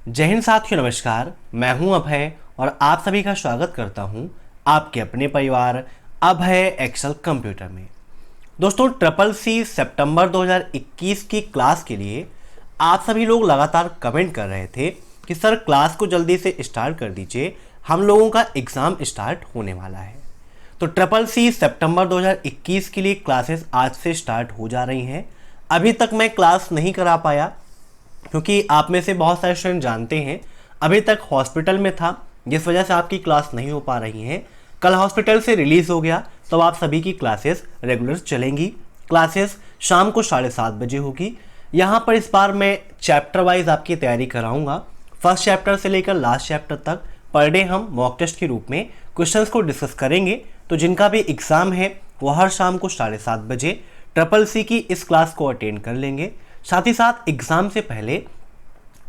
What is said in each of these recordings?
जय हिंद साथियों, नमस्कार। मैं हूं अभय और आप सभी का स्वागत करता हूं आपके अपने परिवार अभय एक्सेल कंप्यूटर में। दोस्तों, ट्रिपल सी सितंबर 2021 की क्लास के लिए आप सभी लोग लगातार कमेंट कर रहे थे कि सर क्लास को जल्दी से स्टार्ट कर दीजिए, हम लोगों का एग्ज़ाम स्टार्ट होने वाला है। तो ट्रिपल सी सितंबर 2021 के लिए क्लासेस आज से स्टार्ट हो जा रही हैं। अभी तक मैं क्लास नहीं करा पाया क्योंकि आप में से बहुत सारे स्टूडेंट जानते हैं अभी तक हॉस्पिटल में था, जिस वजह से आपकी क्लास नहीं हो पा रही हैं। कल हॉस्पिटल से रिलीज़ हो गया तो आप सभी की क्लासेस रेगुलर चलेंगी। क्लासेस शाम को 7:30 बजे होगी। यहाँ पर इस बार मैं चैप्टर वाइज आपकी तैयारी कराऊंगा। फर्स्ट चैप्टर से लेकर लास्ट चैप्टर तक पर डे हम मॉक टेस्ट के रूप में क्वेश्चंस को डिस्कस करेंगे। तो जिनका भी एग्ज़ाम है वो हर शाम को 7:30 बजे ट्रिपल सी की इस क्लास को अटेंड कर लेंगे। साथ ही साथ एग्ज़ाम से पहले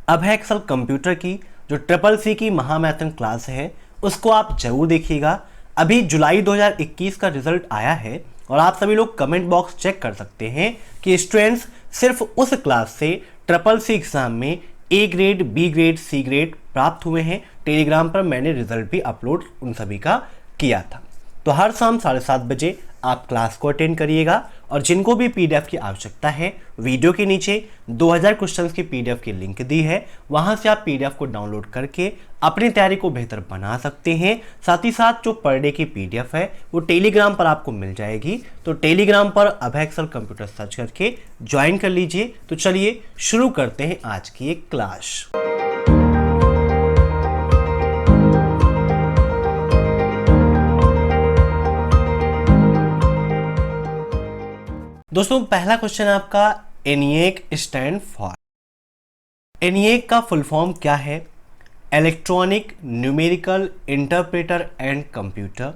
अभय एक्सेल कंप्यूटर की जो ट्रिपल सी की महामैथन क्लास है उसको आप जरूर देखिएगा। अभी जुलाई 2021 का रिजल्ट आया है और आप सभी लोग कमेंट बॉक्स चेक कर सकते हैं कि स्टूडेंट्स सिर्फ उस क्लास से ट्रिपल सी एग्ज़ाम में A grade, B grade, C grade प्राप्त हुए हैं। टेलीग्राम पर मैंने रिजल्ट भी अपलोड उन सभी का किया था। तो हर शाम 7:30 बजे आप क्लास को अटेंड करिएगा और जिनको भी पीडीएफ की आवश्यकता है, वीडियो के नीचे 2000 क्वेश्चंस की पीडीएफ की लिंक दी है, वहां से आप पीडीएफ को डाउनलोड करके अपनी तैयारी को बेहतर बना सकते हैं। साथ ही साथ जो पर डे की पीडीएफ है वो टेलीग्राम पर आपको मिल जाएगी। तो टेलीग्राम पर अभय एक्सेल कंप्यूटर सर्च करके ज्वाइन कर लीजिए। तो चलिए शुरू करते हैं आज की एक क्लास। दोस्तों, पहला क्वेश्चन है आपका ENIAC स्टैंड फॉर। ENIAC का फुल फॉर्म क्या है? Electronic numerical interpreter and computer,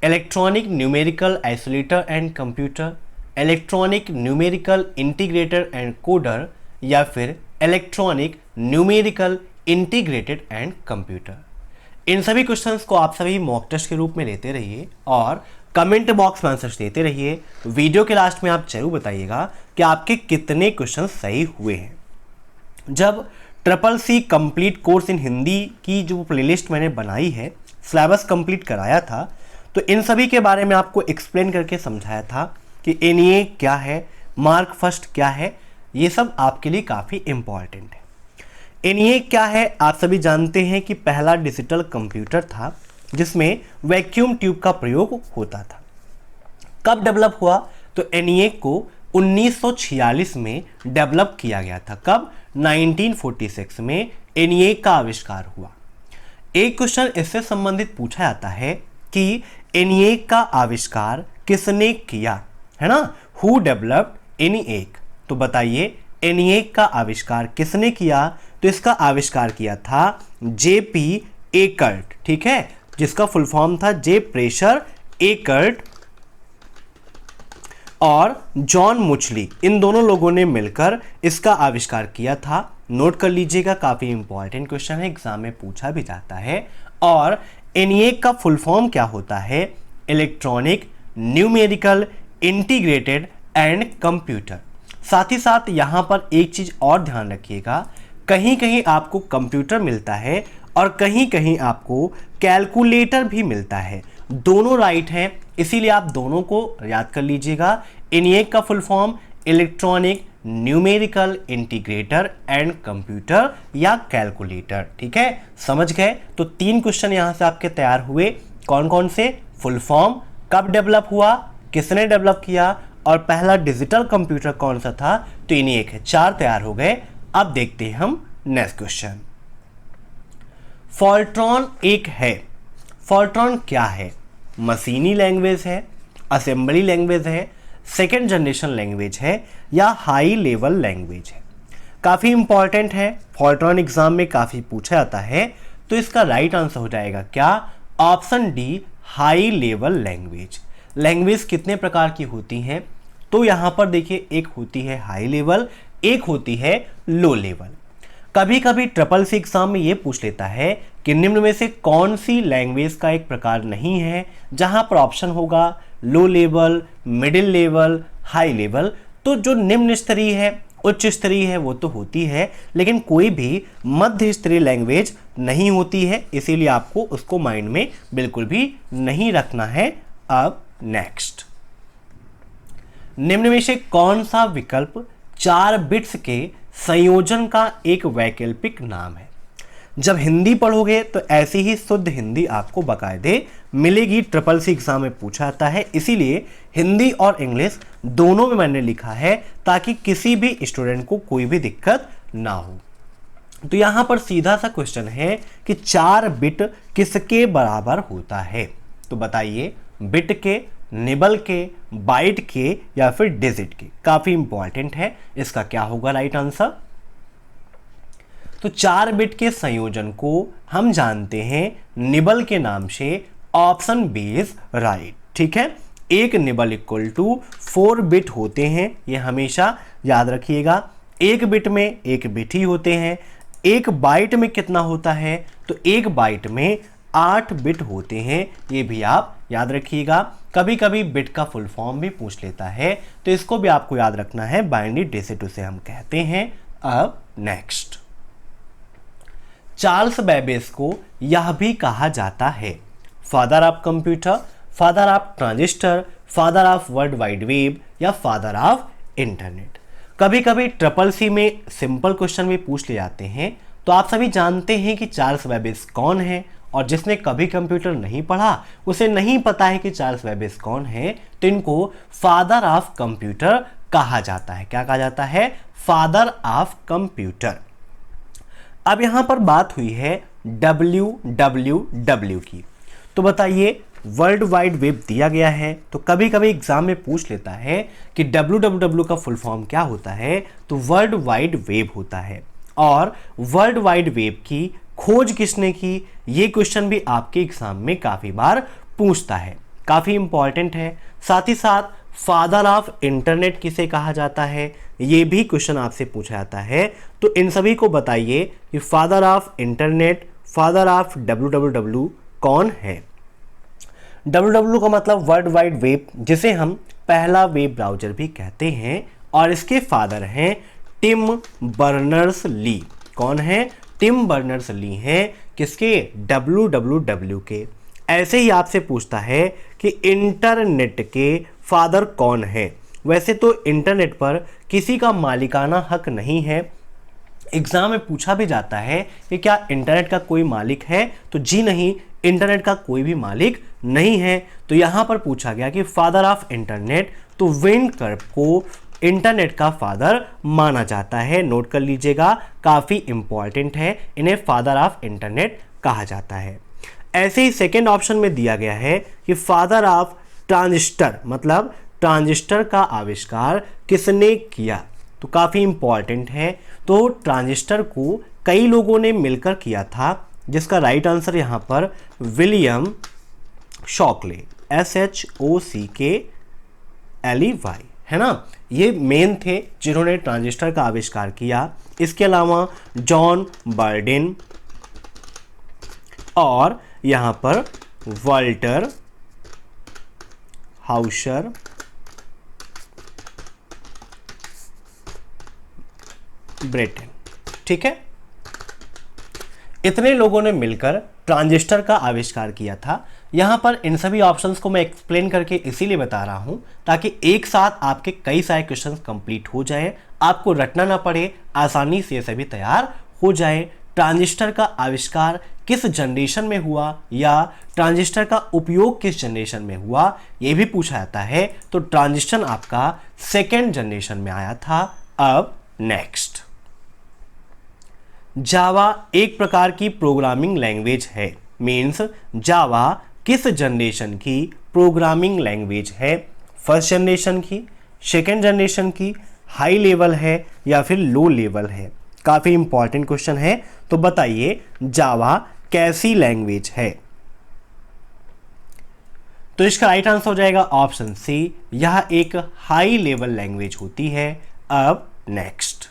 electronic numerical isolator and computer, electronic numerical integrator and coder, या फिर electronic numerical integrated and computer. इन सभी क्वेश्चंस को आप सभी मॉक टेस्ट के रूप में लेते रहिए और कमेंट बॉक्स में आंसर्स देते रहिए। वीडियो के लास्ट में आप जरूर बताइएगा कि आपके कितने क्वेश्चन सही हुए हैं। जब triple C complete course in Hindi की जो प्लेलिस्ट मैंने बनाई है, सिलेबस कंप्लीट कराया था, तो इन सभी के बारे में आपको एक्सप्लेन करके समझाया था कि ENIAC क्या है, मार्क फर्स्ट क्या है। ये सब आपके लिए काफ़ी इम्पॉर्टेंट है। ENIAC क्या है आप सभी जानते हैं कि पहला डिजिटल कंप्यूटर था जिसमें वैक्यूम ट्यूब का प्रयोग होता था। कब डेवलप हुआ? तो ENIAC को 1946 में डेवलप किया गया था। कब? 1946 में ENIAC का आविष्कार हुआ। एक क्वेश्चन इससे संबंधित पूछा जाता है कि ENIAC का आविष्कार किसने किया, है ना? Who developed ENIAC? तो बताइए ENIAC का आविष्कार किसने किया? तो इसका आविष्कार किया था JP एकर्ट, ठीक है, जिसका फुल फॉर्म था जे प्रेशर एकर्ट और जॉन मुचली। इन दोनों लोगों ने मिलकर इसका आविष्कार किया था। नोट कर लीजिएगा, काफी इंपॉर्टेंट क्वेश्चन है, एग्जाम में पूछा भी जाता है। और ENIAC का फुल फॉर्म क्या होता है? Electronic numerical integrated and computer. साथ ही साथ यहां पर एक चीज और ध्यान रखिएगा, कहीं कहीं आपको कंप्यूटर मिलता है और कहीं कहीं आपको कैलकुलेटर भी मिलता है। दोनों राइट हैं, इसीलिए आप दोनों को याद कर लीजिएगा। ENIAC का full form electronic numerical integrator and computer या कैलकुलेटर, ठीक है, समझ गए? तो 3 क्वेश्चन यहां से आपके तैयार हुए। कौन कौन से? फुल फॉर्म, कब डेवलप हुआ, किसने डेवलप किया, और पहला डिजिटल कंप्यूटर कौन सा था? तो ENIAC है। 4 तैयार हो गए। अब देखते हैं हम नेक्स्ट क्वेश्चन। फॉर्ट्रॉन एक है। फॉर्ट्रॉन क्या है? मशीनी लैंग्वेज है, असेंबली लैंग्वेज है, सेकेंड जनरेशन लैंग्वेज है, या हाई लेवल लैंग्वेज है? काफ़ी इंपॉर्टेंट है, फॉर्ट्रॉन एग्जाम में काफ़ी पूछा जाता है। तो इसका राइट आंसर हो जाएगा क्या? Option D, high level language. Language कितने प्रकार की होती हैं? तो यहाँ पर देखिए, एक होती है हाई लेवल, एक होती है लो लेवल। कभी कभी ट्रिपल सी एग्जाम में ये पूछ लेता है कि निम्न में से कौन सी लैंग्वेज का एक प्रकार नहीं है, जहां पर ऑप्शन होगा low level, middle level, high level. तो जो निम्न स्तरीय है उच्च स्तरीय है वो तो होती है, लेकिन कोई भी मध्य स्तरीय लैंग्वेज नहीं होती है, इसीलिए आपको उसको माइंड में बिल्कुल भी नहीं रखना है। अब नेक्स्ट, निम्न में से कौन सा विकल्प 4 बिट्स के संयोजन का एक वैकल्पिक नाम है? जब हिंदी पढ़ोगे तो ऐसी ही शुद्ध हिंदी आपको बाकायदे मिलेगी, ट्रिपल सी एग्जाम में पूछा जाता है, इसीलिए हिंदी और इंग्लिश दोनों में मैंने लिखा है ताकि किसी भी स्टूडेंट को कोई भी दिक्कत ना हो। तो यहां पर सीधा सा क्वेश्चन है कि 4 बिट किसके बराबर होता है? तो बताइए, बिट के, निबल के, बाइट के या फिर डिजिट के? काफी इंपॉर्टेंट है, इसका क्या होगा राइट आंसर? तो 4 बिट के संयोजन को हम जानते हैं निबल के नाम से, ऑप्शन बी इज राइट। ठीक है, एक निबल इक्वल टू 4 बिट होते हैं, ये हमेशा याद रखिएगा। एक बिट में एक बिट ही होते हैं। एक बाइट में कितना होता है? तो एक बाइट में 8 बिट होते हैं, ये भी आप याद रखिएगा। कभी कभी बिट का फुल फॉर्म भी पूछ लेता है, तो इसको भी आपको याद रखना है, बाइनरी डिजिट उसे हम कहते हैं। अब नेक्स्ट, चार्ल्स बेबेज को यह भी कहा जाता है father of computer, father of transistor, father of world wide web या फादर ऑफ इंटरनेट। कभी कभी ट्रिपल सी में सिंपल क्वेश्चन भी पूछ ले जाते हैं। तो आप सभी जानते हैं कि चार्ल्स बेबेज कौन है, और जिसने कभी कंप्यूटर नहीं पढ़ा उसे नहीं पता है कि चार्ल्स बेबेज कौन है, तो इनको फादर ऑफ कंप्यूटर कहा जाता है। क्या कहा जाता है? Father of computer. अब यहां पर बात हुई है www की, तो बताइए, वर्ल्ड वाइड वेब दिया गया है, तो कभी कभी एग्जाम में पूछ लेता है कि www का फुल फॉर्म क्या होता है? तो वर्ल्ड वाइड वेब होता है। और वर्ल्ड वाइड वेब की खोज किसने की? ये क्वेश्चन भी आपके एग्जाम में काफी बार पूछता है, काफी इंपॉर्टेंट है। साथ ही साथ फादर ऑफ इंटरनेट किसे कहा जाता है? ये भी क्वेश्चन आपसे पूछा जाता है। तो इन सभी को बताइए कि father of internet, father of www कौन है? www का मतलब वर्ल्ड वाइड वेब, जिसे हम पहला वेब ब्राउज़र भी कहते हैं, और इसके फादर हैं टिम बर्नर्स-ली। कौन है? टिम बर्नर्स-ली हैं। किसके? www के। ऐसे ही आपसे पूछता है कि इंटरनेट के फादर कौन है? वैसे तो इंटरनेट पर किसी का मालिकाना हक नहीं है। एग्जाम में पूछा भी जाता है कि क्या इंटरनेट का कोई मालिक है? तो जी नहीं, इंटरनेट का कोई भी मालिक नहीं है। तो यहां पर पूछा गया कि फादर ऑफ इंटरनेट, तो विंडकर्प को इंटरनेट का फादर माना जाता है। नोट कर लीजिएगा, काफी इंपॉर्टेंट है, इन्हें फादर ऑफ इंटरनेट कहा जाता है। ऐसे ही सेकेंड ऑप्शन में दिया गया है कि फादर ऑफ ट्रांजिस्टर, मतलब ट्रांजिस्टर का आविष्कार किसने किया? तो काफी इंपॉर्टेंट है। तो ट्रांजिस्टर को कई लोगों ने मिलकर किया था, जिसका राइट आंसर यहां पर विलियम शॉकले, SHOCKLEY है ना, ये मेन थे जिन्होंने ट्रांजिस्टर का आविष्कार किया। इसके अलावा जॉन बर्डिन और यहां पर वाल्टर हाउसर ब्रेटन। ठीक है, इतने लोगों ने मिलकर ट्रांजिस्टर का आविष्कार किया था। यहां पर इन सभी ऑप्शंस को मैं एक्सप्लेन करके इसीलिए बता रहा हूं ताकि एक साथ आपके कई सारे क्वेश्चंस कंप्लीट हो जाए, आपको रटना ना पड़े, आसानी से ये सभी तैयार हो जाए। ट्रांजिस्टर का आविष्कार किस जनरेशन में हुआ या ट्रांजिस्टर का उपयोग किस जनरेशन में हुआ, ये भी पूछा जाता है। तो ट्रांजिस्टर आपका सेकेंड जनरेशन में आया था। अब नेक्स्ट, जावा एक प्रकार की प्रोग्रामिंग लैंग्वेज है। मीन्स जावा किस जनरेशन की प्रोग्रामिंग लैंग्वेज है? फर्स्ट जनरेशन की, सेकेंड जनरेशन की, हाई लेवल है या फिर लो लेवल है? काफी इंपॉर्टेंट क्वेश्चन है। तो बताइए, जावा कैसी लैंग्वेज है? तो इसका राइट आंसर हो जाएगा ऑप्शन सी, यह एक हाई लेवल लैंग्वेज होती है। अब नेक्स्ट,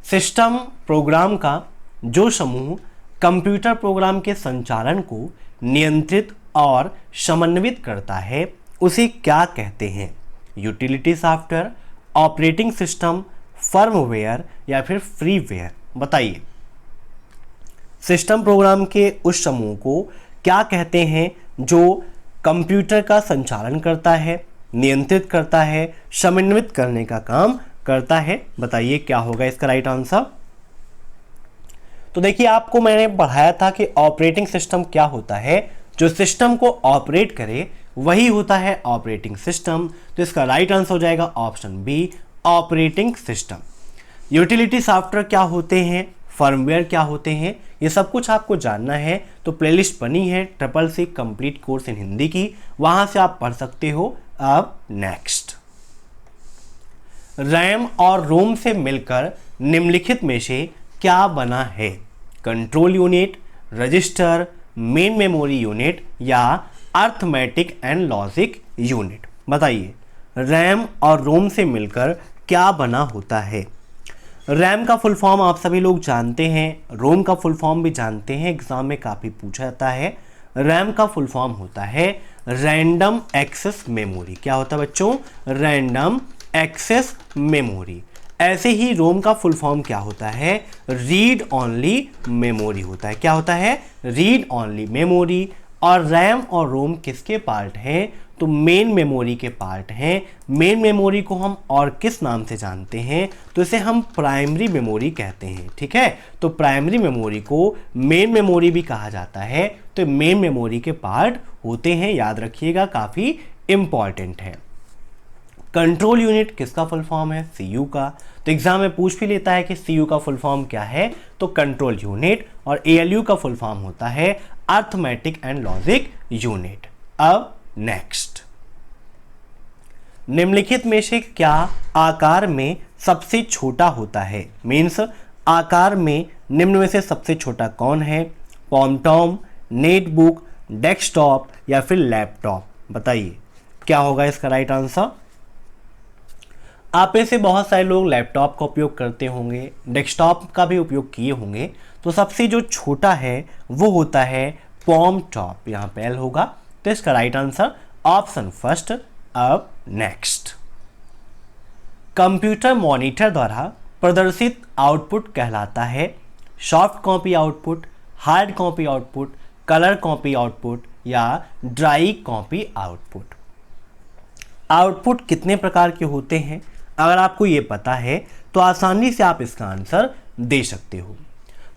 सिस्टम प्रोग्राम का जो समूह कंप्यूटर प्रोग्राम के संचालन को नियंत्रित और समन्वित करता है, उसे क्या कहते हैं? Utility software, operating system, firmware या फिर फ्रीवेयर? बताइए। सिस्टम प्रोग्राम के उस समूह को क्या कहते हैं जो कंप्यूटर का संचालन करता है, नियंत्रित करता है, समन्वित करने का काम करता है? बताइए क्या होगा इसका राइट आंसर। तो देखिए, आपको मैंने पढ़ाया था कि ऑपरेटिंग सिस्टम क्या होता है, जो सिस्टम को ऑपरेट करे वही होता है ऑपरेटिंग सिस्टम। तो इसका राइट आंसर हो जाएगा option B, operating system. Utility software क्या होते हैं, फर्मवेयर क्या होते हैं, ये सब कुछ आपको जानना है तो प्लेलिस्ट बनी है CCC complete course in Hindi की, वहां से आप पढ़ सकते हो। अब नेक्स्ट, रैम और रोम से मिलकर निम्नलिखित में से क्या बना है? Control unit, register, main memory unit या अर्थमेटिक एंड लॉजिक यूनिट? बताइए, रैम और रोम से मिलकर क्या बना होता है? रैम का फुल फॉर्म आप सभी लोग जानते हैं, रोम का फुल फॉर्म भी जानते हैं, एग्जाम में काफ़ी पूछा जाता है। रैम का फुल फॉर्म होता है रैंडम एक्सेस मेमोरी। क्या होता है बच्चों? Random access memory. ऐसे ही रोम का फुल फॉर्म क्या होता है? रीड ओनली मेमोरी होता है। क्या होता है? Read only memory. और रैम और रोम किसके पार्ट हैं? तो मेन मेमोरी के पार्ट हैं। मेन मेमोरी को हम और किस नाम से जानते हैं? तो इसे हम प्राइमरी मेमोरी कहते हैं। ठीक है, तो प्राइमरी मेमोरी को मेन मेमोरी भी कहा जाता है। तो मेन मेमोरी के पार्ट होते हैं, याद रखिएगा, काफ़ी इंपॉर्टेंट है। कंट्रोल यूनिट किसका फुल फॉर्म है? सीयू का। तो एग्जाम में पूछ भी लेता है कि सीयू का फुल फॉर्म क्या है, तो कंट्रोल यूनिट। और एएलयू का फुल फॉर्म होता है अर्थमेटिक एंड लॉजिक यूनिट। अब नेक्स्ट, निम्नलिखित में से क्या आकार में सबसे छोटा होता है? मीन्स आकार में निम्न में से सबसे छोटा कौन है? पॉमटॉम, नेटबुक, डेस्कटॉप या फिर लैपटॉप? बताइए क्या होगा इसका राइट आंसर। आप में से बहुत सारे लोग लैपटॉप का उपयोग करते होंगे, डेस्कटॉप का भी उपयोग किए होंगे। तो सबसे जो छोटा है वो होता है पॉमटॉप, यहाँ पे एल होगा। तो इसका राइट आंसर ऑप्शन फर्स्ट। अब नेक्स्ट, कंप्यूटर मॉनिटर द्वारा प्रदर्शित आउटपुट कहलाता है soft copy output, hard copy output, colour copy output या ड्राई कॉपी आउटपुट? आउटपुट कितने प्रकार के होते हैं? अगर आपको ये पता है तो आसानी से आप इसका आंसर दे सकते हो।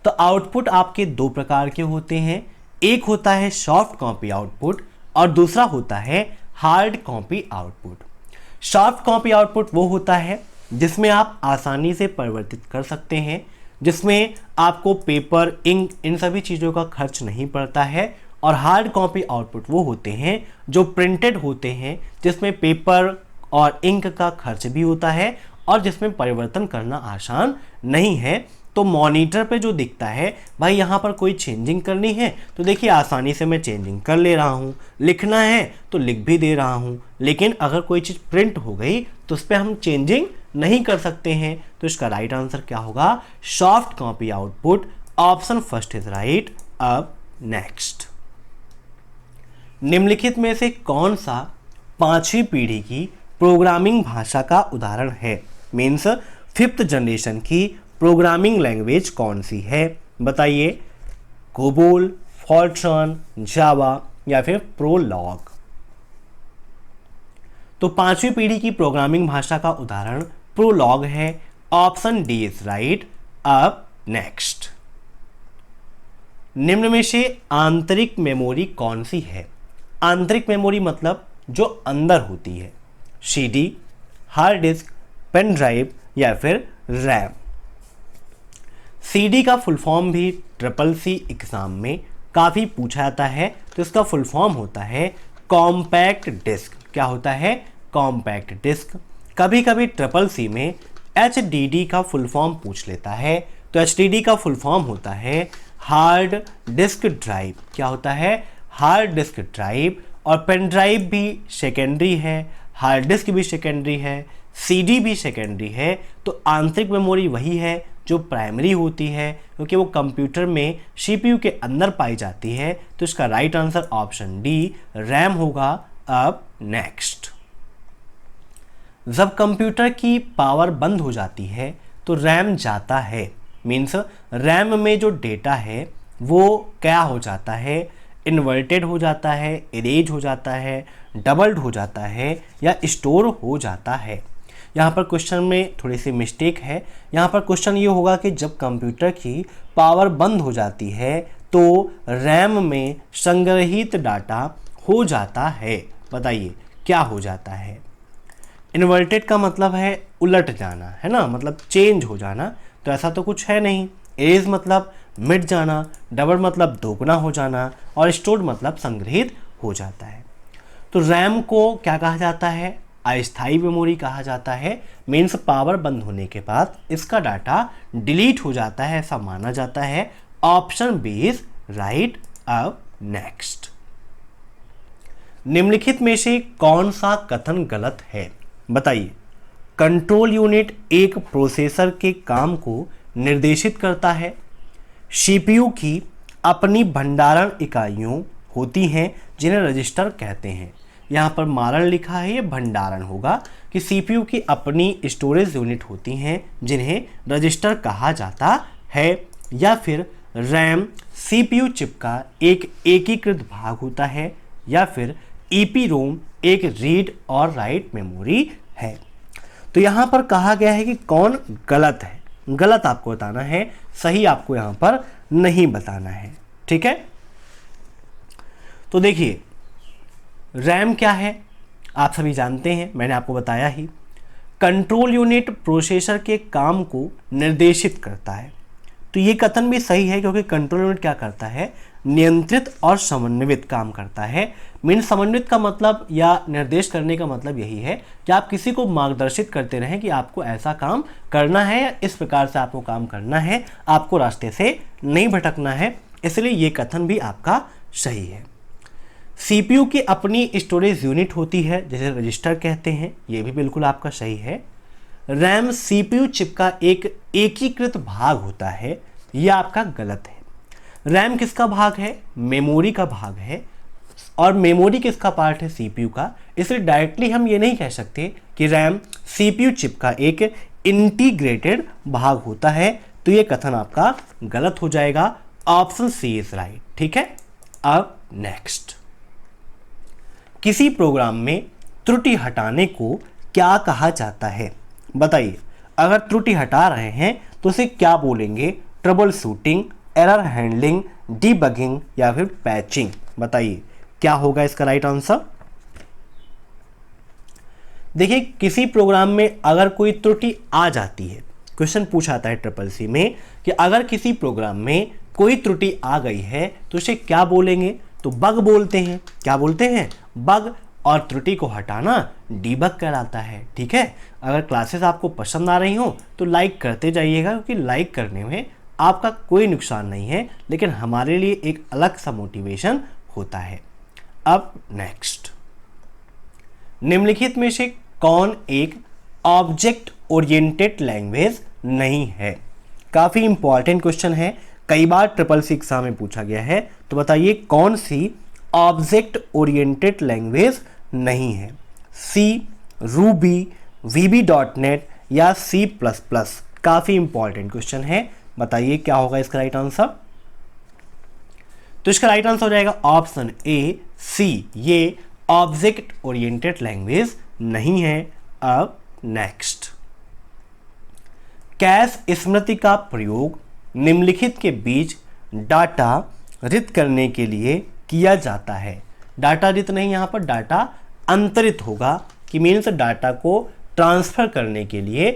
तो आउटपुट आपके दो प्रकार के होते हैं, एक होता है सॉफ्ट कॉपी आउटपुट और दूसरा होता है hard copy output. Soft copy output वो होता है जिसमें आप आसानी से परिवर्तित कर सकते हैं, जिसमें आपको पेपर, इंक, इन सभी चीज़ों का खर्च नहीं पड़ता है। और हार्ड कॉपी आउटपुट वो होते हैं जो प्रिंटेड होते हैं, जिसमें पेपर और इंक का खर्च भी होता है और जिसमें परिवर्तन करना आसान नहीं है। तो मॉनिटर पे जो दिखता है, भाई यहाँ पर कोई चेंजिंग करनी है तो देखिए आसानी से मैं चेंजिंग कर ले रहा हूँ, लिखना है तो लिख भी दे रहा हूँ। लेकिन अगर कोई चीज़ प्रिंट हो गई तो उस पर हम चेंजिंग नहीं कर सकते हैं। तो इसका राइट आंसर क्या होगा? Soft copy output. Option first is right. अब नेक्स्ट, निम्नलिखित में से कौन सा पांचवी पीढ़ी की प्रोग्रामिंग भाषा का उदाहरण है? मीन्स 5th जनरेशन की प्रोग्रामिंग लैंग्वेज कौन सी है? बताइए, कोबोल, फॉर्ट्रन, जावा या फिर प्रोलॉग? तो पांचवी पीढ़ी की प्रोग्रामिंग भाषा का उदाहरण प्रोलॉग है। Option D is right. अब नेक्स्ट, निम्न में से आंतरिक मेमोरी कौन सी है? आंतरिक मेमोरी मतलब जो अंदर होती है, CD, hard disk, pen drive या फिर रैम? सीडी का फुल फॉर्म भी CCC एग्जाम में काफ़ी पूछा जाता है। तो इसका फुल फॉर्म होता है कॉम्पैक्ट डिस्क। क्या होता है? Compact disk. कभी कभी CCC में HDD का फुल फॉर्म पूछ लेता है। तो HDD का फुल फॉर्म होता है हार्ड डिस्क ड्राइव। क्या होता है? Hard disk drive. और पेन ड्राइव भी सेकेंडरी है, हार्ड डिस्क भी सेकेंडरी है, सीडी भी सेकेंडरी है। तो आंतरिक मेमोरी वही है जो प्राइमरी होती है, क्योंकि वो कंप्यूटर में CPU के अंदर पाई जाती है। तो इसका right answer option D, RAM होगा। अब नेक्स्ट, जब कंप्यूटर की पावर बंद हो जाती है तो रैम जाता है, मीन्स रैम में जो डेटा है वो क्या हो जाता है, इन्वर्टेड हो जाता है, इरेज हो जाता है, डबल्ड हो जाता है या स्टोर हो जाता है। यहाँ पर क्वेश्चन में थोड़ी सी मिस्टेक है। यहाँ पर क्वेश्चन ये होगा कि जब कंप्यूटर की पावर बंद हो जाती है तो रैम में संग्रहित डाटा हो जाता है। बताइए क्या हो जाता है। इन्वर्टेड का मतलब है उलट जाना, है ना, मतलब चेंज हो जाना, तो ऐसा तो कुछ है नहीं। एज मतलब मिट जाना, डबल मतलब दोगुना हो जाना और स्टोर्ड मतलब संग्रहित हो जाता है। तो रैम को क्या कहा जाता है, अस्थायी मेमोरी कहा जाता है। मीन्स पावर बंद होने के बाद इसका डाटा डिलीट हो जाता है, ऐसा माना जाता है। Option B is right. अब नेक्स्ट, निम्नलिखित में से कौन सा कथन गलत है। बताइए। कंट्रोल यूनिट एक प्रोसेसर के काम को निर्देशित करता है। सीपीयू की अपनी भंडारण इकाइयों होती हैं जिन्हें रजिस्टर कहते हैं। यहाँ पर मारण लिखा है, ये भंडारण होगा कि सीपीयू की अपनी स्टोरेज यूनिट होती हैं जिन्हें रजिस्टर कहा जाता है। या फिर रैम सीपीयू चिप का एक एकीकृत भाग होता है। या फिर ईपीरोम एक रीड और राइट मेमोरी है। तो यहाँ पर कहा गया है कि कौन गलत है। गलत आपको बताना है, सही आपको यहाँ पर नहीं बताना है। ठीक है, तो देखिए रैम क्या है आप सभी जानते हैं, मैंने आपको बताया ही। कंट्रोल यूनिट प्रोसेसर के काम को निर्देशित करता है। तो ये कथन भी सही है क्योंकि कंट्रोल यूनिट क्या करता है, नियंत्रित और समन्वित काम करता है। मीन समन्वित का मतलब या निर्देश करने का मतलब यही है कि आप किसी को मार्गदर्शित करते रहें कि आपको ऐसा काम करना है या इस प्रकार से आपको काम करना है, आपको रास्ते से नहीं भटकना है। इसलिए ये कथन भी आपका सही है। सीपीयू की अपनी स्टोरेज यूनिट होती है जिसे रजिस्टर कहते हैं, ये भी बिल्कुल आपका सही है। रैम सीपीयू चिप का एक एकीकृत भाग होता है, यह आपका गलत है। रैम किसका भाग है, मेमोरी का भाग है, और मेमोरी किसका पार्ट है, सीपीयू का। इसलिए डायरेक्टली हम ये नहीं कह सकते कि रैम सीपीयू चिप का एक इंटीग्रेटेड भाग होता है। तो ये कथन आपका गलत हो जाएगा। Option C is right. ठीक है, अब नेक्स्ट, किसी प्रोग्राम में त्रुटि हटाने को क्या कहा जाता है। बताइए। अगर त्रुटि हटा रहे हैं तो उसे क्या बोलेंगे, trouble shooting, error handling, debugging या फिर पैचिंग। बताइए क्या होगा इसका राइट आंसर। देखिए, किसी प्रोग्राम में अगर कोई त्रुटि आ जाती है, क्वेश्चन पूछा आता है ट्रिपल सी में कि अगर किसी प्रोग्राम में कोई त्रुटि आ गई है तो उसे क्या बोलेंगे, तो बग बोलते हैं। क्या बोलते हैं, बग। और त्रुटि को हटाना डीबग कहलाता है। ठीक है, अगर क्लासेस आपको पसंद आ रही हो तो लाइक करते जाइएगा, क्योंकि लाइक करने में आपका कोई नुकसान नहीं है, लेकिन हमारे लिए एक अलग सा मोटिवेशन होता है। अब नेक्स्ट, निम्नलिखित में से कौन एक ऑब्जेक्ट ओरिएंटेड लैंग्वेज नहीं है। काफ़ी इंपॉर्टेंट क्वेश्चन है, कई बार ट्रिपल सी एग्जाम में पूछा गया है। तो बताइए कौन सी ऑब्जेक्ट ओरिएंटेड लैंग्वेज नहीं है। सी, रूबी, VB.NET या C++। काफ़ी इंपॉर्टेंट क्वेश्चन है, बताइए क्या होगा इसका राइट आंसर। तो इसका राइट आंसर हो जाएगा ऑप्शन ए, सी। ये ऑब्जेक्ट ओरिएंटेड लैंग्वेज नहीं है। अब नेक्स्ट, कैश स्मृति का प्रयोग निम्नलिखित के बीच डाटा रित करने के लिए किया जाता है। डाटा रित नहीं, यहाँ पर डाटा अंतरित होगा कि मीन्स डाटा को ट्रांसफर करने के लिए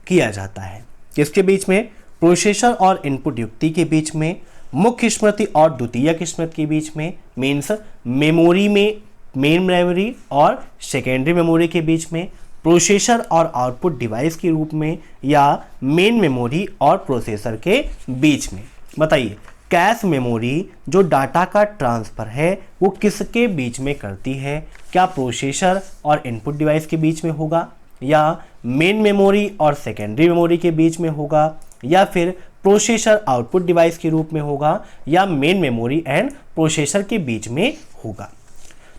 किया जाता है। किसके बीच में, प्रोसेसर और इनपुट युक्ति के बीच में, मुख्य स्मृति और द्वितीयक स्मृति के बीच में, मीन्स मेमोरी में, मेन मेमोरी और सेकेंडरी मेमोरी के बीच में, प्रोसेसर और आउटपुट डिवाइस के रूप में, या मेन मेमोरी और प्रोसेसर के बीच में। बताइए कैश मेमोरी जो डाटा का ट्रांसफ़र है वो किसके बीच में करती है, क्या प्रोसेसर और इनपुट डिवाइस के बीच में होगा, या मेन मेमोरी और सेकेंडरी मेमोरी के बीच में होगा, या फिर प्रोसेसर आउटपुट डिवाइस के रूप में होगा, या मेन मेमोरी एंड प्रोसेसर के बीच में होगा।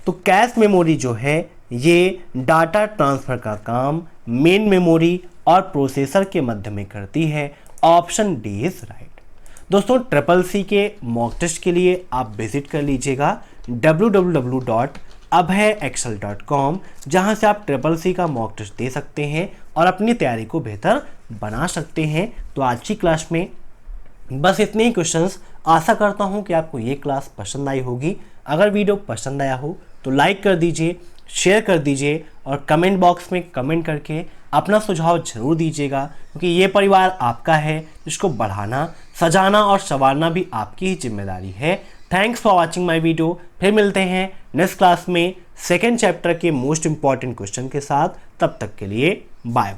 तो कैश मेमोरी जो है ये डाटा ट्रांसफ़र का काम मेन मेमोरी और प्रोसेसर के मध्य में करती है। Option D is right. दोस्तों ट्रिपल सी के मॉक टेस्ट के लिए आप विजिट कर लीजिएगा www.abhayexcel.com, जहां से आप ट्रिपल सी का मॉक टेस्ट दे सकते हैं और अपनी तैयारी को बेहतर बना सकते हैं। तो आज की क्लास में बस इतने ही क्वेश्चंस। आशा करता हूं कि आपको ये क्लास पसंद आई होगी। अगर वीडियो पसंद आया हो तो लाइक कर दीजिए, शेयर कर दीजिए और कमेंट बॉक्स में कमेंट करके अपना सुझाव जरूर दीजिएगा, क्योंकि ये परिवार आपका है, जिसको बढ़ाना, सजाना और संवारना भी आपकी ही जिम्मेदारी है। Thanks for watching my video. फिर मिलते हैं नेक्स्ट क्लास में सेकेंड चैप्टर के मोस्ट इंपॉर्टेंट क्वेश्चन के साथ। तब तक के लिए बाय।